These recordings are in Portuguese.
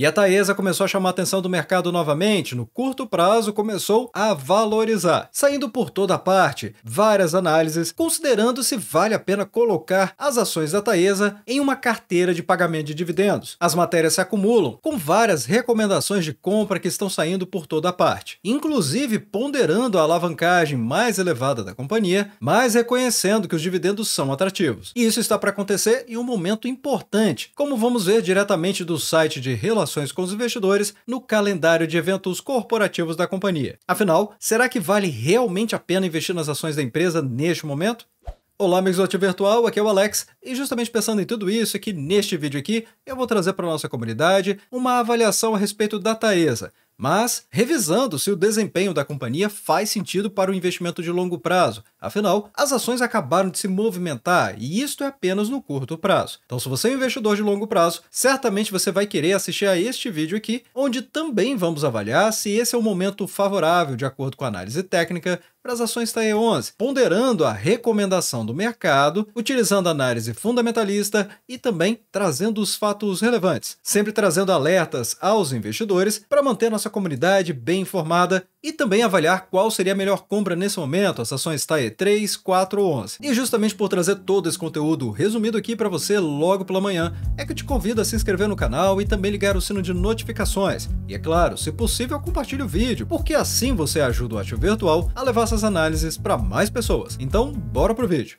E a Taesa começou a chamar a atenção do mercado novamente, no curto prazo começou a valorizar, saindo por toda parte várias análises, considerando se vale a pena colocar as ações da Taesa em uma carteira de pagamento de dividendos. As matérias se acumulam, com várias recomendações de compra que estão saindo por toda parte, inclusive ponderando a alavancagem mais elevada da companhia, mas reconhecendo que os dividendos são atrativos. E isso está para acontecer em um momento importante, como vamos ver diretamente do site de relações com os investidores no calendário de eventos corporativos da companhia. Afinal, será que vale realmente a pena investir nas ações da empresa neste momento? Olá, amigos do Ativo Virtual, aqui é o Alex, e justamente pensando em tudo isso aqui neste vídeo aqui, eu vou trazer para a nossa comunidade uma avaliação a respeito da Taesa, mas revisando se o desempenho da companhia faz sentido para o investimento de longo prazo. Afinal, as ações acabaram de se movimentar e isto é apenas no curto prazo. Então, se você é um investidor de longo prazo, certamente você vai querer assistir a este vídeo aqui, onde também vamos avaliar se esse é o momento favorável de acordo com a análise técnica para as ações TAE11, ponderando a recomendação do mercado, utilizando a análise fundamentalista e também trazendo os fatos relevantes, sempre trazendo alertas aos investidores para manter nossa comunidade bem informada e também avaliar qual seria a melhor compra nesse momento, as ações TAE3, 4 ou 11. E justamente por trazer todo esse conteúdo resumido aqui para você logo pela manhã, é que eu te convido a se inscrever no canal e também ligar o sino de notificações. E é claro, se possível, compartilhe o vídeo, porque assim você ajuda o Ativo Virtual a levar essas análises para mais pessoas. Então, bora pro vídeo.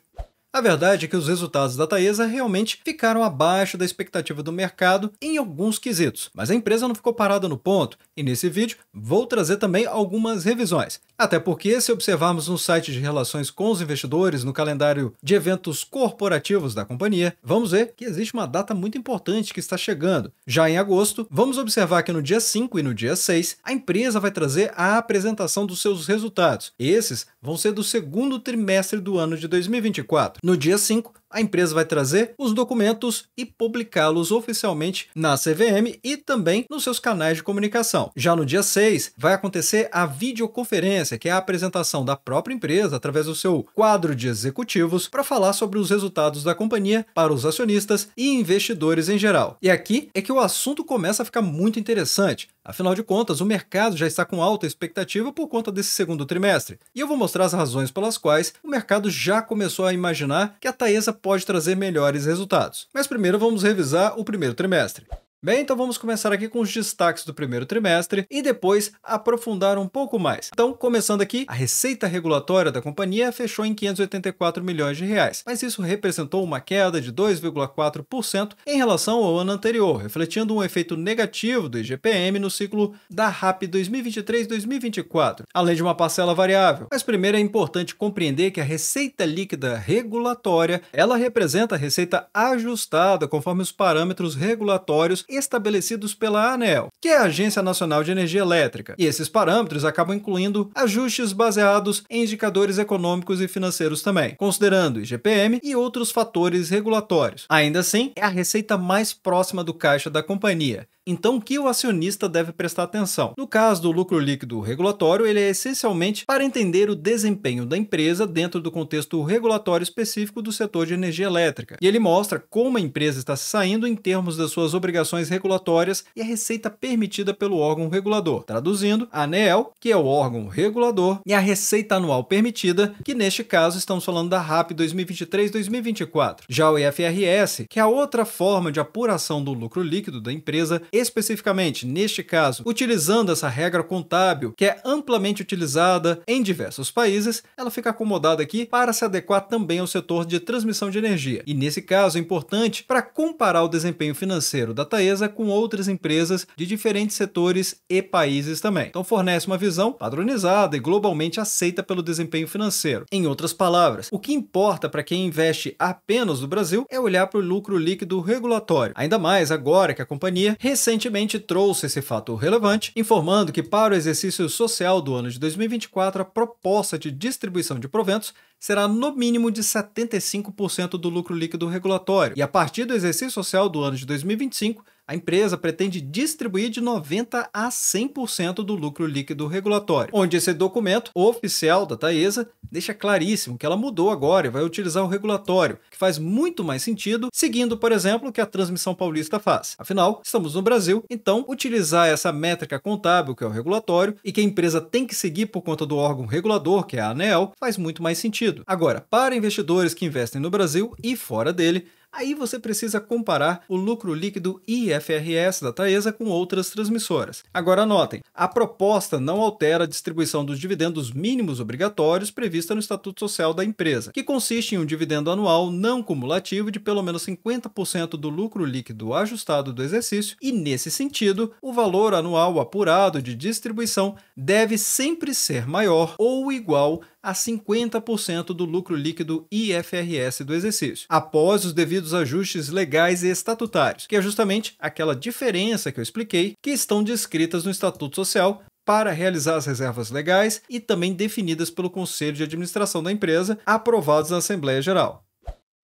A verdade é que os resultados da Taesa realmente ficaram abaixo da expectativa do mercado em alguns quesitos, mas a empresa não ficou parada no ponto, e nesse vídeo vou trazer também algumas revisões. Até porque, se observarmos no site de relações com os investidores, no calendário de eventos corporativos da companhia, vamos ver que existe uma data muito importante que está chegando. Já em agosto, vamos observar que no dia 5 e no dia 6, a empresa vai trazer a apresentação dos seus resultados. Esses vão ser do segundo trimestre do ano de 2024. No dia 5, a empresa vai trazer os documentos e publicá-los oficialmente na CVM e também nos seus canais de comunicação. Já no dia 6, vai acontecer a videoconferência, que é a apresentação da própria empresa através do seu quadro de executivos para falar sobre os resultados da companhia para os acionistas e investidores em geral. E aqui é que o assunto começa a ficar muito interessante. Afinal de contas, o mercado já está com alta expectativa por conta desse segundo trimestre. E eu vou mostrar as razões pelas quais o mercado já começou a imaginar que a Taesa pode trazer melhores resultados. Mas primeiro vamos revisar o primeiro trimestre. Bem, então vamos começar aqui com os destaques do primeiro trimestre e depois aprofundar um pouco mais. Então, começando aqui, a receita regulatória da companhia fechou em 584 milhões de reais, mas isso representou uma queda de 2,4% em relação ao ano anterior, refletindo um efeito negativo do IGPM no ciclo da RAP 2023-2024, além de uma parcela variável. Mas primeiro é importante compreender que a receita líquida regulatória, ela representa a receita ajustada conforme os parâmetros regulatórios estabelecidos pela ANEEL, que é a Agência Nacional de Energia Elétrica, e esses parâmetros acabam incluindo ajustes baseados em indicadores econômicos e financeiros também, considerando IGPM e outros fatores regulatórios. Ainda assim, é a receita mais próxima do caixa da companhia. Então, o que o acionista deve prestar atenção? No caso do lucro líquido regulatório, ele é essencialmente para entender o desempenho da empresa dentro do contexto regulatório específico do setor de energia elétrica. E ele mostra como a empresa está se saindo em termos das suas obrigações regulatórias e a receita permitida pelo órgão regulador. Traduzindo, a ANEEL, que é o órgão regulador, e a receita anual permitida, que neste caso estamos falando da RAP 2023-2024. Já o IFRS, que é a outra forma de apuração do lucro líquido da empresa, especificamente, neste caso, utilizando essa regra contábil, que é amplamente utilizada em diversos países, ela fica acomodada aqui para se adequar também ao setor de transmissão de energia. E nesse caso é importante para comparar o desempenho financeiro da Taesa com outras empresas de diferentes setores e países também. Então fornece uma visão padronizada e globalmente aceita pelo desempenho financeiro. Em outras palavras, o que importa para quem investe apenas no Brasil é olhar para o lucro líquido regulatório. Ainda mais agora que a companhia recentemente trouxe esse fato relevante, informando que para o exercício social do ano de 2024, a proposta de distribuição de proventos será no mínimo de 75% do lucro líquido regulatório. E a partir do exercício social do ano de 2025, a A empresa pretende distribuir de 90% a 100% do lucro líquido regulatório, onde esse documento oficial da Taesa deixa claríssimo que ela mudou agora e vai utilizar o regulatório, que faz muito mais sentido, seguindo, por exemplo, o que a Transmissão Paulista faz. Afinal, estamos no Brasil, então utilizar essa métrica contábil, que é o regulatório, e que a empresa tem que seguir por conta do órgão regulador, que é a ANEEL, faz muito mais sentido. Agora, para investidores que investem no Brasil e fora dele, aí você precisa comparar o lucro líquido IFRS da Taesa com outras transmissoras. Agora anotem, a proposta não altera a distribuição dos dividendos mínimos obrigatórios prevista no Estatuto Social da empresa, que consiste em um dividendo anual não cumulativo de pelo menos 50% do lucro líquido ajustado do exercício e, nesse sentido, o valor anual apurado de distribuição deve sempre ser maior ou igual a 50% do lucro líquido IFRS do exercício, após os devidos ajustes legais e estatutários, que é justamente aquela diferença que eu expliquei, que estão descritas no Estatuto Social para realizar as reservas legais e também definidas pelo Conselho de Administração da empresa, aprovados na Assembleia Geral.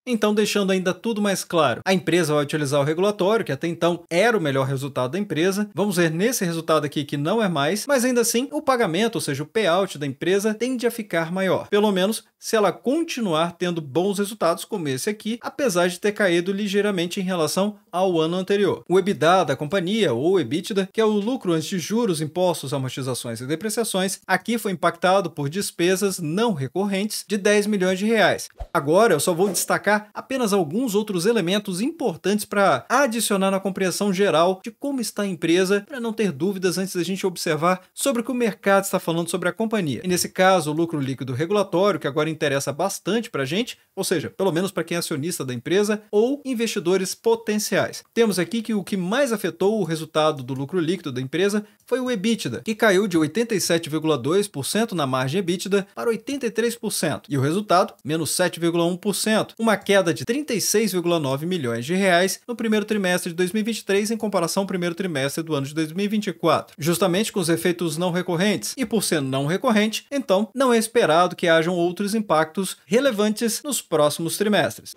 Então, deixando ainda tudo mais claro, a empresa vai utilizar o regulatório, que até então era o melhor resultado da empresa. Vamos ver nesse resultado aqui que não é mais, mas ainda assim o pagamento, ou seja, o payout da empresa, tende a ficar maior. Pelo menos se ela continuar tendo bons resultados como esse aqui, apesar de ter caído ligeiramente em relação ao ano anterior. O EBITDA da companhia, ou EBITDA, que é o lucro antes de juros, impostos, amortizações e depreciações, aqui foi impactado por despesas não recorrentes de 10 milhões de reais. Agora eu só vou destacar apenas alguns outros elementos importantes para adicionar na compreensão geral de como está a empresa, para não ter dúvidas antes da gente observar sobre o que o mercado está falando sobre a companhia. E nesse caso, o lucro líquido regulatório, que agora interessa bastante para a gente, ou seja, pelo menos para quem é acionista da empresa ou investidores potenciais. Temos aqui que o que mais afetou o resultado do lucro líquido da empresa foi o EBITDA, que caiu de 87,2% na margem EBITDA para 83%, e o resultado, menos 7,1%, uma queda de 36,9 milhões de reais no primeiro trimestre de 2023 em comparação ao primeiro trimestre do ano de 2024, justamente com os efeitos não recorrentes. E por ser não recorrente, então não é esperado que hajam outros impactos relevantes nos próximos trimestres.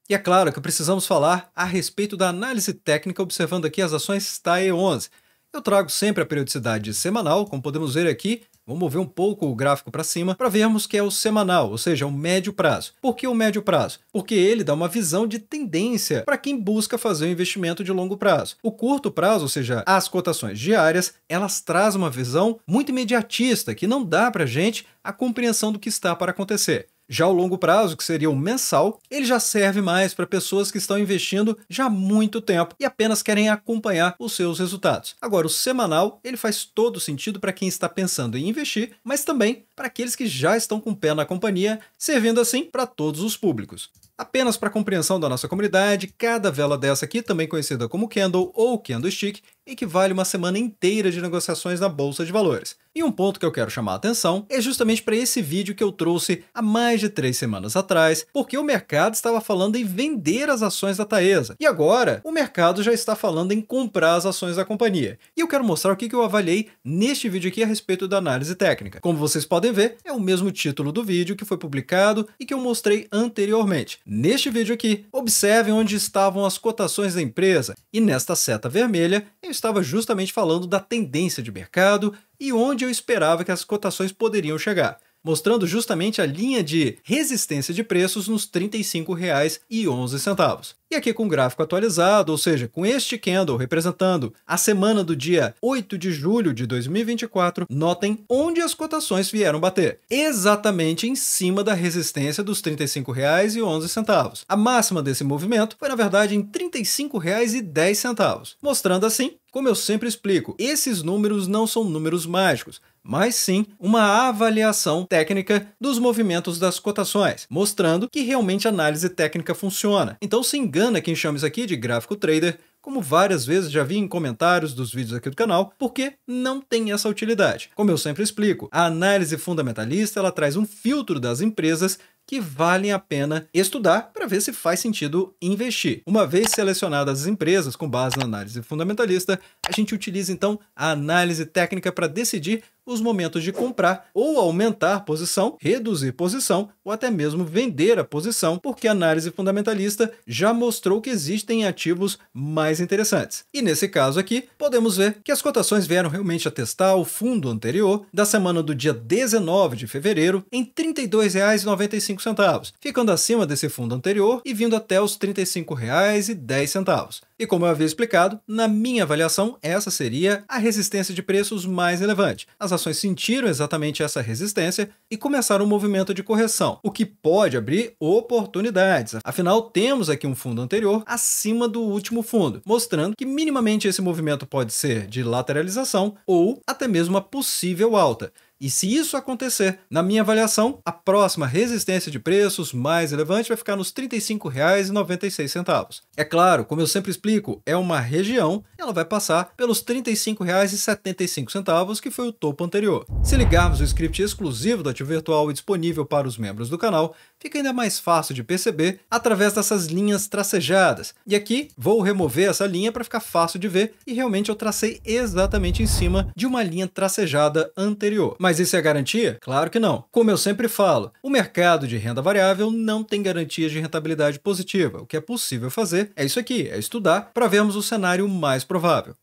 E é claro que precisamos falar a respeito da análise técnica observando aqui as ações TAE11. Eu trago sempre a periodicidade semanal, como podemos ver aqui. Vamos mover um pouco o gráfico para cima para vermos que é o semanal, ou seja, o médio prazo. Por que o médio prazo? Porque ele dá uma visão de tendência para quem busca fazer um investimento de longo prazo. O curto prazo, ou seja, as cotações diárias, elas trazem uma visão muito imediatista que não dá para a gente a compreensão do que está para acontecer. Já o longo prazo, que seria o mensal, ele já serve mais para pessoas que estão investindo já há muito tempo e apenas querem acompanhar os seus resultados. Agora, o semanal, ele faz todo sentido para quem está pensando em investir, mas também para aqueles que já estão com o pé na companhia, servindo assim para todos os públicos. Apenas para compreensão da nossa comunidade, cada vela dessa aqui, também conhecida como candle ou candlestick, equivale a uma semana inteira de negociações na Bolsa de Valores. E um ponto que eu quero chamar a atenção é justamente para esse vídeo que eu trouxe há mais de 3 semanas atrás, porque o mercado estava falando em vender as ações da Taesa. E agora, o mercado já está falando em comprar as ações da companhia. E eu quero mostrar o que eu avaliei neste vídeo aqui a respeito da análise técnica. Como vocês podem ver, é o mesmo título do vídeo que foi publicado e que eu mostrei anteriormente. Neste vídeo aqui, observem onde estavam as cotações da empresa. E nesta seta vermelha, eu estava justamente falando da tendência de mercado e onde eu esperava que as cotações poderiam chegar, mostrando justamente a linha de resistência de preços nos R$ 35,11. E aqui com o gráfico atualizado, ou seja, com este candle representando a semana do dia 8 de julho de 2024, notem onde as cotações vieram bater. Exatamente em cima da resistência dos R$ 35,11. A máxima desse movimento foi, na verdade, em R$ 35,10, mostrando assim, como eu sempre explico, esses números não são números mágicos, mas sim uma avaliação técnica dos movimentos das cotações, mostrando que realmente a análise técnica funciona. Então se engana quem chama isso aqui de gráfico trader, como várias vezes já vi em comentários dos vídeos aqui do canal, porque não tem essa utilidade. Como eu sempre explico, a análise fundamentalista ela traz um filtro das empresas que valem a pena estudar para ver se faz sentido investir. Uma vez selecionadas as empresas com base na análise fundamentalista, a gente utiliza então a análise técnica para decidir os momentos de comprar ou aumentar posição, reduzir posição ou até mesmo vender a posição, porque a análise fundamentalista já mostrou que existem ativos mais interessantes. E nesse caso aqui, podemos ver que as cotações vieram realmente a testar o fundo anterior da semana do dia 19 de fevereiro em R$ 32,95, ficando acima desse fundo anterior e vindo até os R$ 35,10. E como eu havia explicado, na minha avaliação, essa seria a resistência de preços mais relevante. As ações sentiram exatamente essa resistência e começaram um movimento de correção, o que pode abrir oportunidades. Afinal, temos aqui um fundo anterior acima do último fundo, mostrando que minimamente esse movimento pode ser de lateralização ou até mesmo uma possível alta. E se isso acontecer, na minha avaliação, a próxima resistência de preços mais relevante vai ficar nos R$ 35,96. É claro, como eu sempre explico, é uma região, ela vai passar pelos R$ 35,75, que foi o topo anterior. Se ligarmos o script exclusivo do Ativo Virtual e disponível para os membros do canal, fica ainda mais fácil de perceber através dessas linhas tracejadas. E aqui vou remover essa linha para ficar fácil de ver e realmente eu tracei exatamente em cima de uma linha tracejada anterior. Mas isso é garantia? Claro que não. Como eu sempre falo, o mercado de renda variável não tem garantias de rentabilidade positiva. O que é possível fazer é isso aqui, é estudar para vermos o cenário mais provável.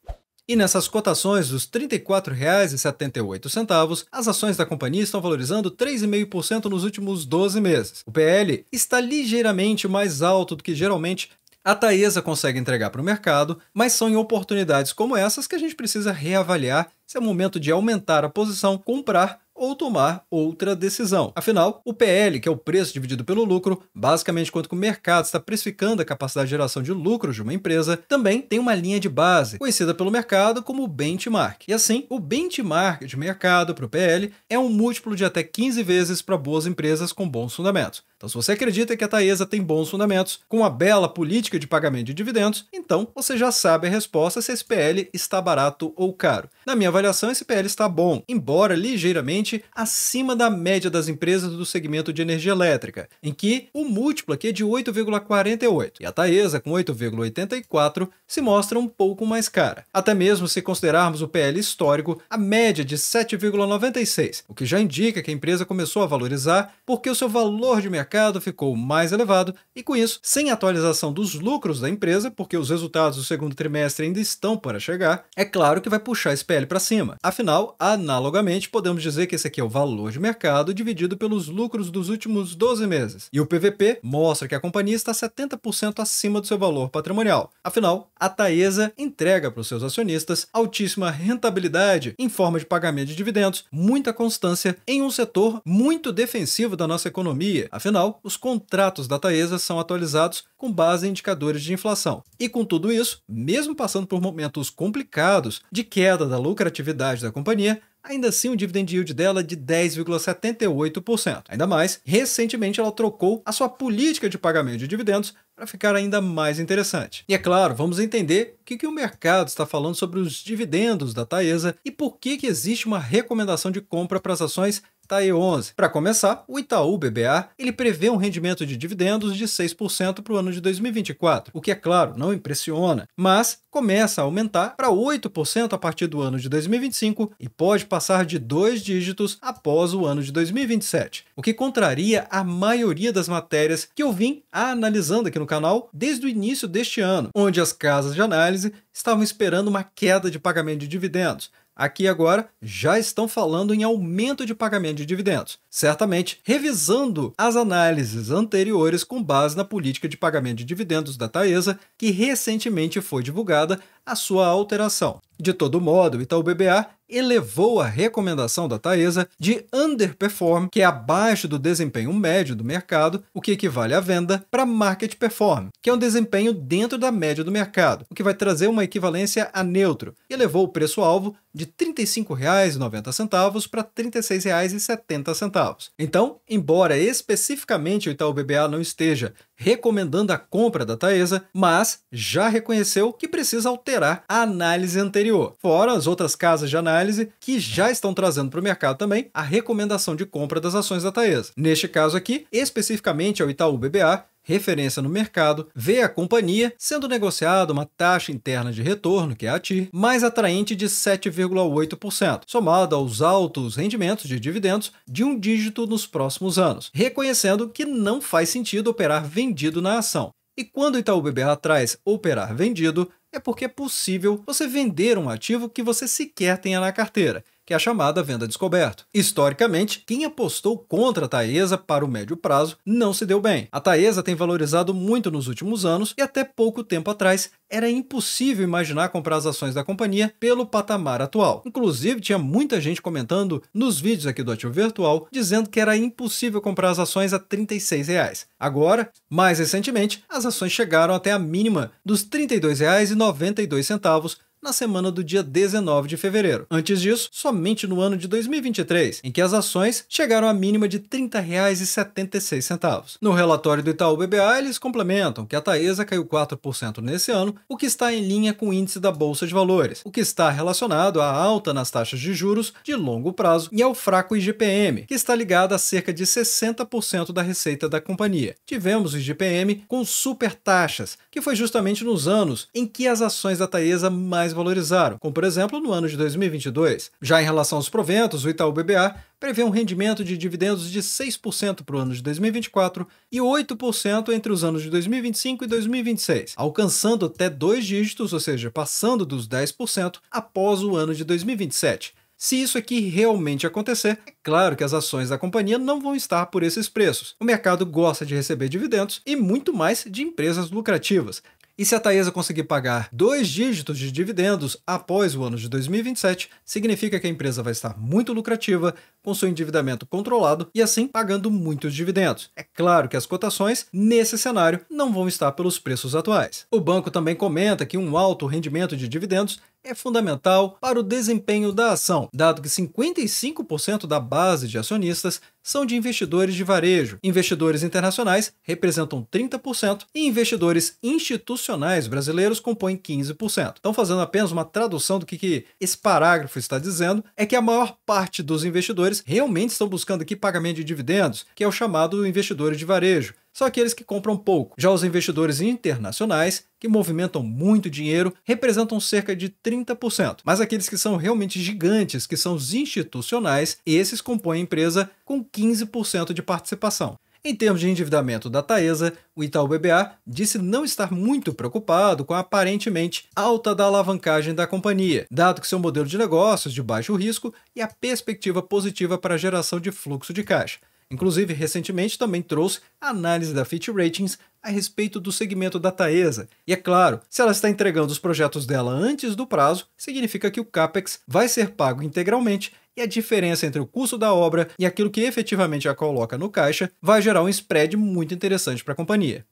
E nessas cotações dos R$ 34,78, as ações da companhia estão valorizando 3,5% nos últimos 12 meses. O PL está ligeiramente mais alto do que geralmente a Taesa consegue entregar para o mercado, mas são em oportunidades como essas que a gente precisa reavaliar se é momento de aumentar a posição, comprar ou tomar outra decisão. Afinal, o PL, que é o preço dividido pelo lucro, basicamente quanto que o mercado está precificando a capacidade de geração de lucros de uma empresa, também tem uma linha de base, conhecida pelo mercado como benchmark. E assim, o benchmark de mercado para o PL é um múltiplo de até 15 vezes para boas empresas com bons fundamentos. Então, se você acredita que a Taesa tem bons fundamentos, com uma bela política de pagamento de dividendos, então você já sabe a resposta se esse PL está barato ou caro. Na minha avaliação, esse PL está bom, embora ligeiramente acima da média das empresas do segmento de energia elétrica, em que o múltiplo aqui é de 8,48 e a Taesa, com 8,84, se mostra um pouco mais cara. Até mesmo se considerarmos o PL histórico, a média de 7,96, o que já indica que a empresa começou a valorizar porque o seu valor de mercado ficou mais elevado e, com isso, sem atualização dos lucros da empresa, porque os resultados do segundo trimestre ainda estão para chegar, é claro que vai puxar esse PL para cima. Afinal, analogamente, podemos dizer que esse aqui é o valor de mercado dividido pelos lucros dos últimos 12 meses. E o PVP mostra que a companhia está 70% acima do seu valor patrimonial. Afinal, a Taesa entrega para os seus acionistas altíssima rentabilidade em forma de pagamento de dividendos, muita constância em um setor muito defensivo da nossa economia. Afinal, os contratos da Taesa são atualizados com base em indicadores de inflação. E com tudo isso, mesmo passando por momentos complicados de queda da lucratividade da companhia, ainda assim o dividend yield dela é de 10,78%. Ainda mais, recentemente ela trocou a sua política de pagamento de dividendos para ficar ainda mais interessante. E é claro, vamos entender o que o mercado está falando sobre os dividendos da Taesa e por que existe uma recomendação de compra para as ações TAE11. Para começar, o Itaú BBA ele prevê um rendimento de dividendos de 6% para o ano de 2024, o que, é claro, não impressiona, mas começa a aumentar para 8% a partir do ano de 2025 e pode passar de 2 dígitos após o ano de 2027, o que contraria a maioria das matérias que eu vim analisando aqui no canal desde o início deste ano, onde as casas de análise estavam esperando uma queda de pagamento de dividendos. Aqui agora já estão falando em aumento de pagamento de dividendos, certamente revisando as análises anteriores com base na política de pagamento de dividendos da Taesa, que recentemente foi divulgada a sua alteração. De todo modo, o Itaú BBA elevou a recomendação da Taesa de underperform, que é abaixo do desempenho médio do mercado, o que equivale à venda, para market perform, que é um desempenho dentro da média do mercado, o que vai trazer uma equivalência a neutro, e elevou o preço-alvo de R$ 35,90 para R$ 36,70. Então, embora especificamente o Itaú BBA não esteja recomendando a compra da Taesa, mas já reconheceu que precisa alterar a análise anterior, fora as outras casas de análise que já estão trazendo para o mercado também a recomendação de compra das ações da Taesa. Neste caso aqui, especificamente ao Itaú BBA, referência no mercado, vê a companhia sendo negociada uma taxa interna de retorno, que é a TIR, mais atraente de 7,8%, somada aos altos rendimentos de dividendos de um dígito nos próximos anos, reconhecendo que não faz sentido operar vendido na ação. E quando o Itaú BBA traz operar vendido, é porque é possível você vender um ativo que você sequer tenha na carteira, que é a chamada venda descoberto. Historicamente, quem apostou contra a Taesa para o médio prazo não se deu bem. A Taesa tem valorizado muito nos últimos anos e até pouco tempo atrás era impossível imaginar comprar as ações da companhia pelo patamar atual. Inclusive, tinha muita gente comentando nos vídeos aqui do Ativo Virtual dizendo que era impossível comprar as ações a R$ 36. Agora, mais recentemente, as ações chegaram até a mínima dos R$ 32,92 na semana do dia 19 de fevereiro. Antes disso, somente no ano de 2023, em que as ações chegaram à mínima de R$ 30,76. No relatório do Itaú BBA, eles complementam que a Taesa caiu 4% nesse ano, o que está em linha com o índice da Bolsa de Valores, o que está relacionado à alta nas taxas de juros de longo prazo e ao fraco IGPM, que está ligado a cerca de 60% da receita da companhia. Tivemos o IGPM com super taxas, que foi justamente nos anos em que as ações da Taesa mais valorizaram, como por exemplo no ano de 2022. Já em relação aos proventos, o Itaú BBA prevê um rendimento de dividendos de 6% para o ano de 2024 e 8% entre os anos de 2025 e 2026, alcançando até 2 dígitos, ou seja, passando dos 10% após o ano de 2027. Se isso aqui realmente acontecer, é claro que as ações da companhia não vão estar por esses preços. O mercado gosta de receber dividendos e muito mais de empresas lucrativas. E se a Taesa conseguir pagar 2 dígitos de dividendos após o ano de 2027, significa que a empresa vai estar muito lucrativa, com seu endividamento controlado e assim pagando muitos dividendos. É claro que as cotações, nesse cenário, não vão estar pelos preços atuais. O banco também comenta que um alto rendimento de dividendos é fundamental para o desempenho da ação, dado que 55% da base de acionistas são de investidores de varejo. Investidores internacionais representam 30% e investidores institucionais brasileiros compõem 15%. Então, fazendo apenas uma tradução do que esse parágrafo está dizendo, é que a maior parte dos investidores realmente estão buscando aqui pagamento de dividendos, que é o chamado investidores de varejo. São aqueles que compram pouco. Já os investidores internacionais, que movimentam muito dinheiro, representam cerca de 30%. Mas aqueles que são realmente gigantes, que são os institucionais, esses compõem a empresa com 15% de participação. Em termos de endividamento da Taesa, o Itaú BBA disse não estar muito preocupado com a aparentemente alta da alavancagem da companhia, dado que seu modelo de negócios de baixo risco e a perspectiva positiva para a geração de fluxo de caixa. Inclusive, recentemente também trouxe a análise da Fitch Ratings a respeito do segmento da Taesa. E é claro, se ela está entregando os projetos dela antes do prazo, significa que o CAPEX vai ser pago integralmente e a diferença entre o custo da obra e aquilo que efetivamente a coloca no caixa vai gerar um spread muito interessante para a companhia.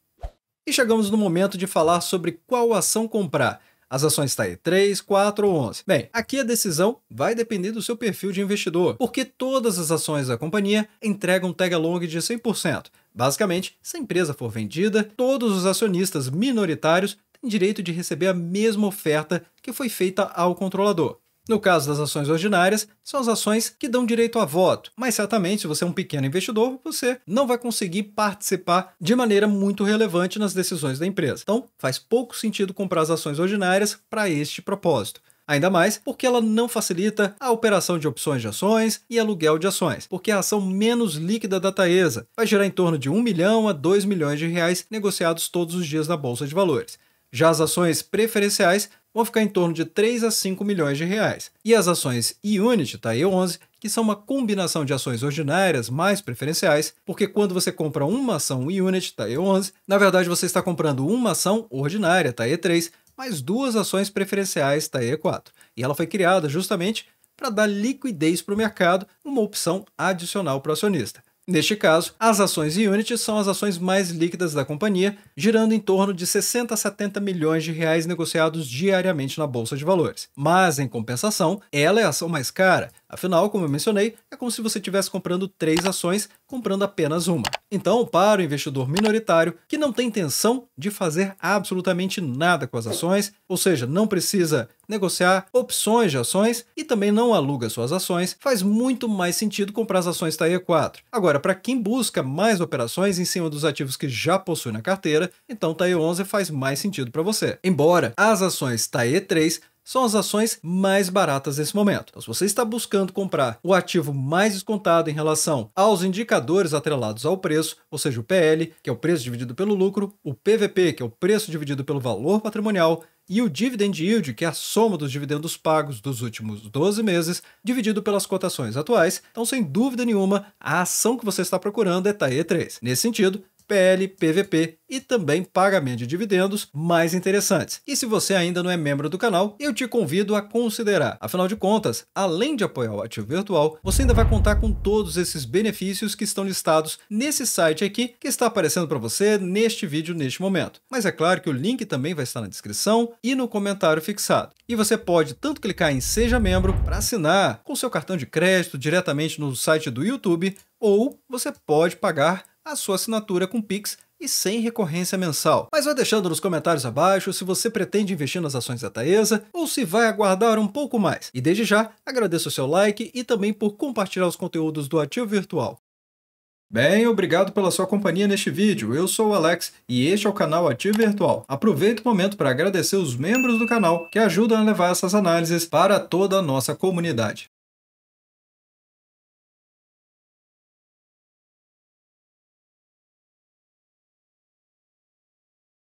E chegamos no momento de falar sobre qual ação comprar. As ações TAE 3, 4 ou 11. Bem, aqui a decisão vai depender do seu perfil de investidor, porque todas as ações da companhia entregam tag along de 100%. Basicamente, se a empresa for vendida, todos os acionistas minoritários têm direito de receber a mesma oferta que foi feita ao controlador. No caso das ações ordinárias, são as ações que dão direito a voto, mas certamente se você é um pequeno investidor, você não vai conseguir participar de maneira muito relevante nas decisões da empresa. Então, faz pouco sentido comprar as ações ordinárias para este propósito. Ainda mais porque ela não facilita a operação de opções de ações e aluguel de ações, porque a ação menos líquida da Taesa vai gerar em torno de 1 milhão a 2 milhões de reais negociados todos os dias na Bolsa de Valores. Já as ações preferenciais vão ficar em torno de 3 a 5 milhões de reais. E as ações e-Unity, TAE 11, que são uma combinação de ações ordinárias mais preferenciais, porque quando você compra uma ação e-Unity, TAE 11, na verdade você está comprando uma ação ordinária, TAE 3, mais 2 ações preferenciais, TAE 4. E ela foi criada justamente para dar liquidez para o mercado, uma opção adicional para o acionista. Neste caso, as ações e-Unity são as ações mais líquidas da companhia, girando em torno de 60 a 70 milhões de reais negociados diariamente na Bolsa de Valores. Mas, em compensação, ela é a ação mais cara, Afinal, como eu mencionei, é como se você estivesse comprando 3 ações, comprando apenas uma. Então, para o investidor minoritário que não tem intenção de fazer absolutamente nada com as ações, ou seja, não precisa negociar opções de ações e também não aluga suas ações, faz muito mais sentido comprar as ações TAE 4. Agora, para quem busca mais operações em cima dos ativos que já possui na carteira, então TAE 11 faz mais sentido para você. Embora as ações TAE 3 são as ações mais baratas nesse momento. Então, se você está buscando comprar o ativo mais descontado em relação aos indicadores atrelados ao preço, ou seja, o PL, que é o preço dividido pelo lucro, o PVP, que é o preço dividido pelo valor patrimonial, e o Dividend Yield, que é a soma dos dividendos pagos dos últimos 12 meses, dividido pelas cotações atuais, então, sem dúvida nenhuma, a ação que você está procurando é TAE 3. Nesse sentido, PL, PVP e também pagamento de dividendos mais interessantes. E se você ainda não é membro do canal, eu te convido a considerar. Afinal de contas, além de apoiar o ativo virtual, você ainda vai contar com todos esses benefícios que estão listados nesse site aqui, que está aparecendo para você neste vídeo, neste momento. Mas é claro que o link também vai estar na descrição e no comentário fixado. E você pode tanto clicar em Seja Membro para assinar com seu cartão de crédito diretamente no site do YouTube, ou você pode pagar a sua assinatura com Pix e sem recorrência mensal. Mas vai deixando nos comentários abaixo se você pretende investir nas ações da Taesa ou se vai aguardar um pouco mais. E desde já, agradeço o seu like e também por compartilhar os conteúdos do Ativo Virtual. Bem, obrigado pela sua companhia neste vídeo. Eu sou o Alex e este é o canal Ativo Virtual. Aproveito o momento para agradecer os membros do canal que ajudam a levar essas análises para toda a nossa comunidade.